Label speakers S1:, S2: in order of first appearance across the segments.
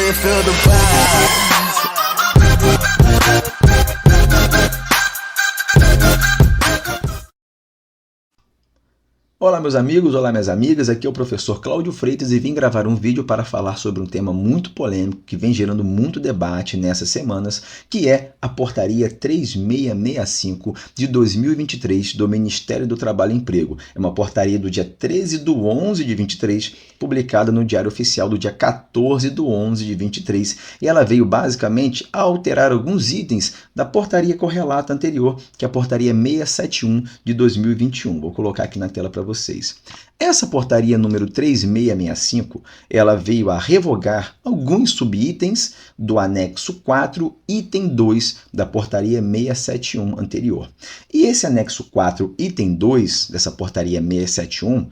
S1: you feel the vibes.
S2: Olá meus amigos, olá minhas amigas, aqui é o professor Cláudio Freitas e vim gravar um vídeo para falar sobre um tema muito polêmico que vem gerando muito debate nessas semanas, que é a Portaria 3665 de 2023 do Ministério do Trabalho e Emprego. É uma portaria do dia 13 de 11 de 23, publicada no Diário Oficial do dia 14 de 11 de 23, e ela veio basicamente a alterar alguns itens da portaria correlata anterior, que é a Portaria 671 de 2021. Vou colocar aqui na tela para vocês. Essa portaria número 3665, ela veio a revogar alguns subitens do anexo 4, item 2 da portaria 671 anterior. E esse anexo 4, item 2 dessa portaria 671,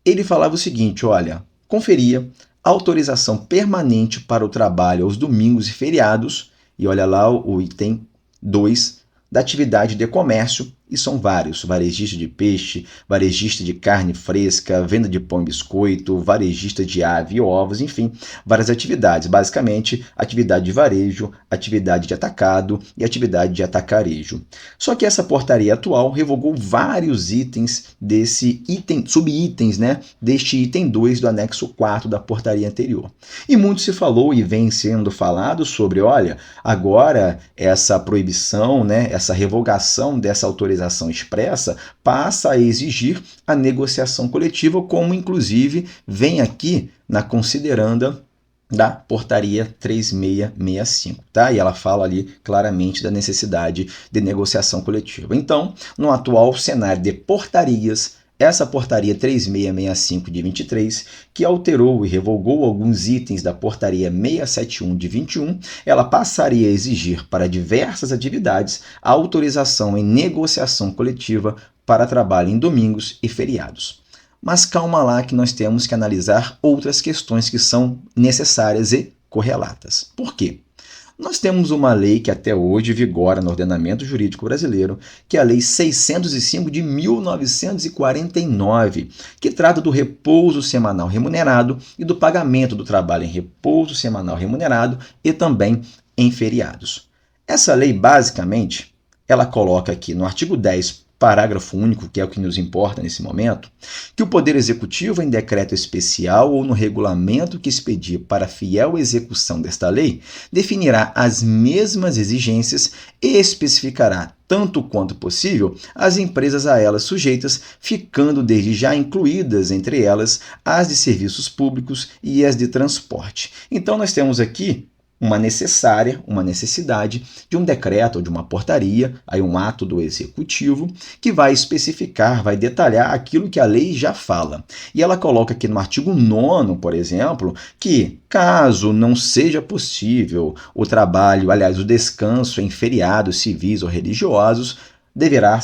S2: ele falava o seguinte, olha, conferia autorização permanente para o trabalho aos domingos e feriados, e olha lá o item 2 da atividade de comércio, e são vários, varejista de peixe, varejista de carne fresca, venda de pão e biscoito, varejista de ave e ovos, enfim, várias atividades, basicamente atividade de varejo, atividade de atacado e atividade de atacarejo. Só que essa portaria atual revogou vários itens desse item, subitens, né, deste item 2 do anexo 4 da portaria anterior. E muito se falou e vem sendo falado sobre, olha, agora essa proibição, né, essa revogação dessa autorização expressa passa a exigir a negociação coletiva, como inclusive vem aqui na consideranda da portaria 3665, tá? E ela fala ali claramente da necessidade de negociação coletiva. Então, no atual cenário de portarias, essa portaria 3665 de 23, que alterou e revogou alguns itens da portaria 671 de 21, ela passaria a exigir para diversas atividades a autorização em negociação coletiva para trabalho em domingos e feriados. Mas calma lá que nós temos que analisar outras questões que são necessárias e correlatas. Por quê? Nós temos uma lei que até hoje vigora no ordenamento jurídico brasileiro, que é a Lei 605 de 1949, que trata do repouso semanal remunerado e do pagamento do trabalho em repouso semanal remunerado e também em feriados. Essa lei, basicamente, ela coloca aqui no artigo 10, parágrafo único, que é o que nos importa nesse momento, que o Poder Executivo, em decreto especial ou no regulamento que expedir para fiel execução desta lei, definirá as mesmas exigências e especificará, tanto quanto possível, as empresas a elas sujeitas, ficando desde já incluídas entre elas as de serviços públicos e as de transporte. Então, nós temos aqui uma necessidade de um decreto ou de uma portaria, aí um ato do executivo, que vai especificar, vai detalhar aquilo que a lei já fala. E ela coloca aqui no artigo 9º, por exemplo, que caso não seja possível o trabalho, aliás, o descanso em feriados civis ou religiosos, deverá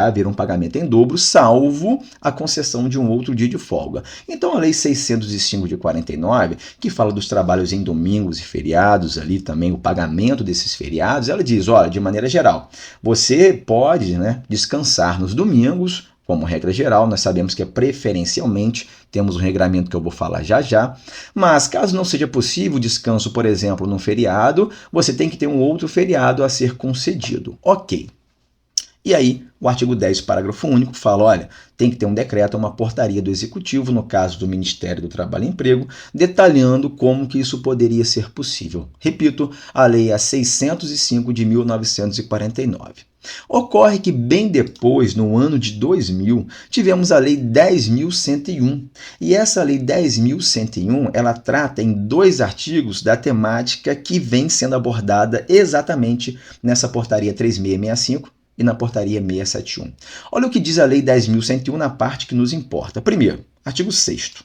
S2: haver um pagamento em dobro, salvo a concessão de um outro dia de folga. Então, a Lei 605 de 49, que fala dos trabalhos em domingos e feriados, ali também o pagamento desses feriados, ela diz, olha, de maneira geral, você pode, né, descansar nos domingos, como regra geral, nós sabemos que é preferencialmente, temos um regramento que eu vou falar já já, mas caso não seja possível o descanso, por exemplo, num feriado, você tem que ter um outro feriado a ser concedido. Ok. E aí, o artigo 10, parágrafo único, fala, olha, tem que ter um decreto, uma portaria do Executivo, no caso do Ministério do Trabalho e Emprego, detalhando como que isso poderia ser possível. Repito, a lei é 605 de 1949. Ocorre que bem depois, no ano de 2000, tivemos a Lei 10.101. E essa Lei 10.101, ela trata em 2 artigos da temática que vem sendo abordada exatamente nessa portaria 3665, e na portaria 671. Olha o que diz a Lei 10.101 na parte que nos importa. Primeiro, artigo 6º.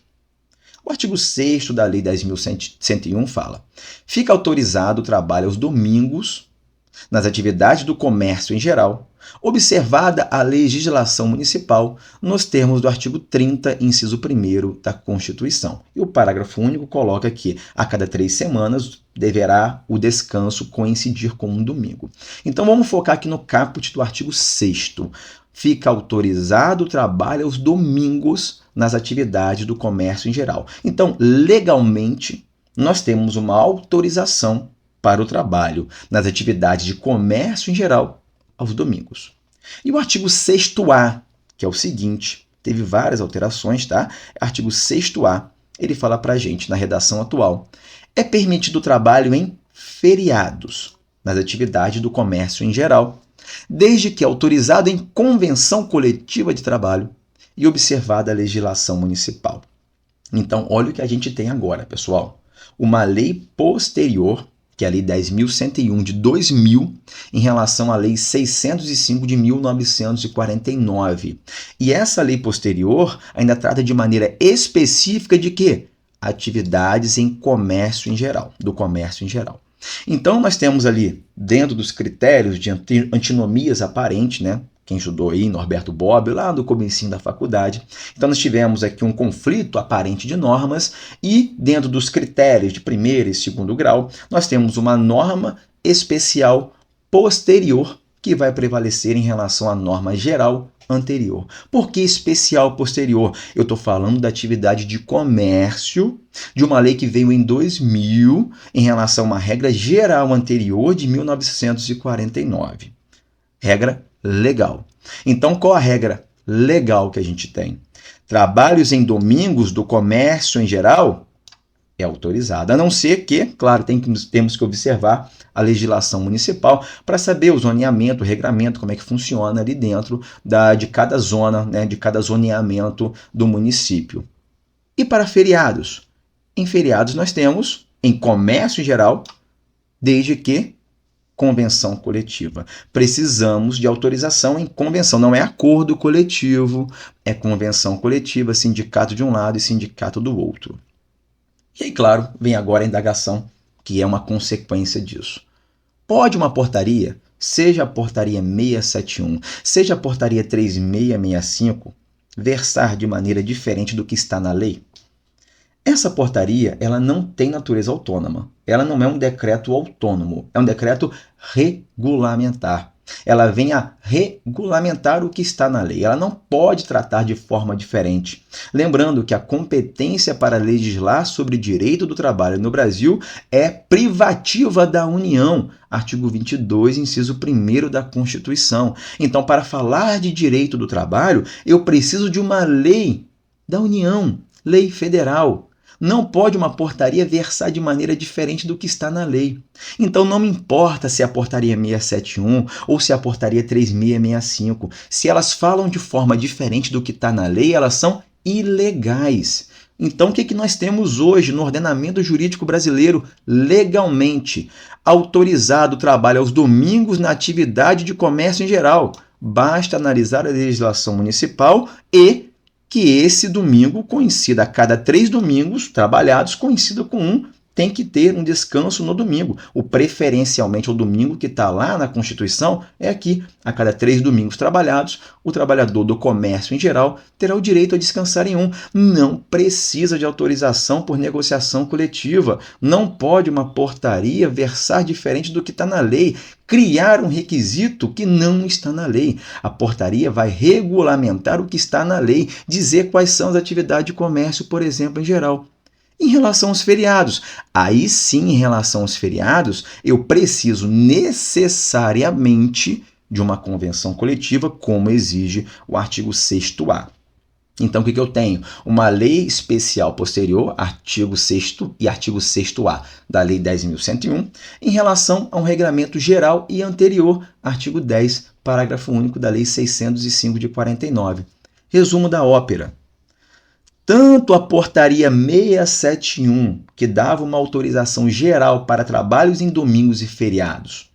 S2: O artigo 6º da Lei 10.101 fala: fica autorizado o trabalho aos domingos nas atividades do comércio em geral, observada a legislação municipal nos termos do artigo 30, inciso 1º da Constituição. E o parágrafo único coloca que a cada 3 semanas deverá o descanso coincidir com um domingo. Então vamos focar aqui no caput do artigo 6º. Fica autorizado o trabalho aos domingos nas atividades do comércio em geral. Então, legalmente, nós temos uma autorização para o trabalho nas atividades de comércio em geral aos domingos. E o artigo 6º-A, que é o seguinte, teve várias alterações, tá? Artigo 6º-A, ele fala para a gente, na redação atual, é permitido o trabalho em feriados, nas atividades do comércio em geral, desde que autorizado em convenção coletiva de trabalho e observada a legislação municipal. Então, olha o que a gente tem agora, pessoal. Uma lei posterior, que é a Lei 10.101 de 2000, em relação à Lei 605 de 1949. E essa lei posterior ainda trata de maneira específica de quê? Atividades em comércio em geral, do comércio em geral. Então, nós temos ali, dentro dos critérios de antinomias aparentes, né? Quem estudou aí, Norberto Bobbio, lá no comecinho da faculdade. Então, nós tivemos aqui um conflito aparente de normas e, dentro dos critérios de primeiro e segundo grau, nós temos uma norma especial posterior que vai prevalecer em relação à norma geral anterior. Por que especial posterior? Eu estou falando da atividade de comércio, de uma lei que veio em 2000, em relação a uma regra geral anterior de 1949. Regra legal. Então, qual a regra legal que a gente tem? Trabalhos em domingos do comércio em geral é autorizado, a não ser que, claro, temos que observar a legislação municipal para saber o zoneamento, o regramento, como é que funciona ali dentro de cada zona, né, de cada zoneamento do município. E para feriados? Em feriados nós temos, em comércio em geral, desde que convenção coletiva. Precisamos de autorização em convenção, não é acordo coletivo, é convenção coletiva, sindicato de um lado e sindicato do outro. E aí, claro, vem agora a indagação, que é uma consequência disso. Pode uma portaria, seja a portaria 671, seja a portaria 3665, versar de maneira diferente do que está na lei? Essa portaria, ela não tem natureza autônoma. Ela não é um decreto autônomo, é um decreto regulamentar. Ela vem a regulamentar o que está na lei. Ela não pode tratar de forma diferente. Lembrando que a competência para legislar sobre direito do trabalho no Brasil é privativa da União. Artigo 22, inciso 1º da Constituição. Então, para falar de direito do trabalho, eu preciso de uma lei da União, lei federal. Não pode uma portaria versar de maneira diferente do que está na lei. Então, não me importa se é a portaria 671 ou se é a portaria 3665. Se elas falam de forma diferente do que está na lei, elas são ilegais. Então, o que nós temos hoje no ordenamento jurídico brasileiro legalmente? Autorizado o trabalho aos domingos na atividade de comércio em geral. Basta analisar a legislação municipal e que esse domingo coincida, a cada 3 domingos trabalhados, coincida com um, tem que ter um descanso no domingo. O preferencialmente o domingo que está lá na Constituição é aqui. A cada 3 domingos trabalhados, o trabalhador do comércio em geral terá o direito a descansar em um. Não precisa de autorização por negociação coletiva. Não pode uma portaria versar diferente do que está na lei, criar um requisito que não está na lei. A portaria vai regulamentar o que está na lei, dizer quais são as atividades de comércio, por exemplo, em geral. Em relação aos feriados, aí sim, em relação aos feriados, eu preciso necessariamente de uma convenção coletiva, como exige o artigo 6º-A. Então, o que eu tenho? Uma lei especial posterior, artigo 6º e artigo 6º-A da Lei 10.101, em relação a um regramento geral e anterior, artigo 10, parágrafo único da Lei 605 de 49. Resumo da ópera. Tanto a portaria 671, que dava uma autorização geral para trabalhos em domingos e feriados,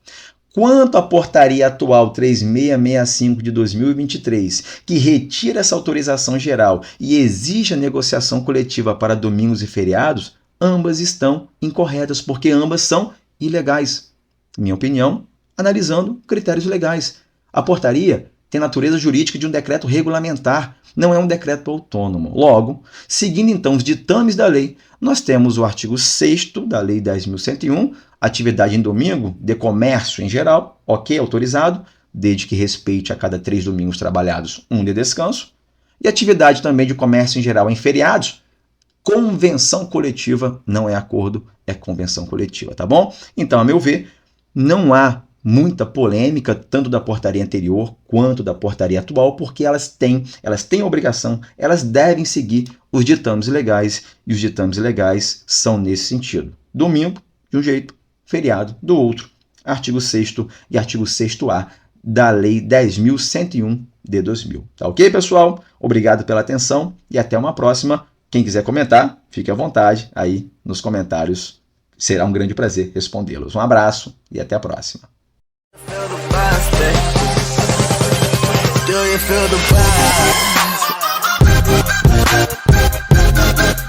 S2: quanto a portaria atual 3665 de 2023, que retira essa autorização geral e exige a negociação coletiva para domingos e feriados, ambas estão incorretas, porque ambas são ilegais. Minha opinião, analisando critérios legais. A portaria tem natureza jurídica de um decreto regulamentar, não é um decreto autônomo. Logo, seguindo então os ditames da lei, nós temos o artigo 6º da Lei 10.101, atividade em domingo de comércio em geral, ok, autorizado, desde que respeite a cada 3 domingos trabalhados um de descanso, e atividade também de comércio em geral em feriados, convenção coletiva, não é acordo, é convenção coletiva, tá bom? Então, a meu ver, não há muita polêmica, tanto da portaria anterior quanto da portaria atual, porque elas têm a obrigação, elas devem seguir os ditames legais, e os ditames legais são nesse sentido. Domingo, de um jeito, feriado, do outro. Artigo 6º e artigo 6º-A da Lei 10.101 de 2000. Tá ok, pessoal? Obrigado pela atenção e até uma próxima. Quem quiser comentar, fique à vontade aí nos comentários. Será um grande prazer respondê-los. Um abraço e até a próxima.
S1: Do you feel the vibes?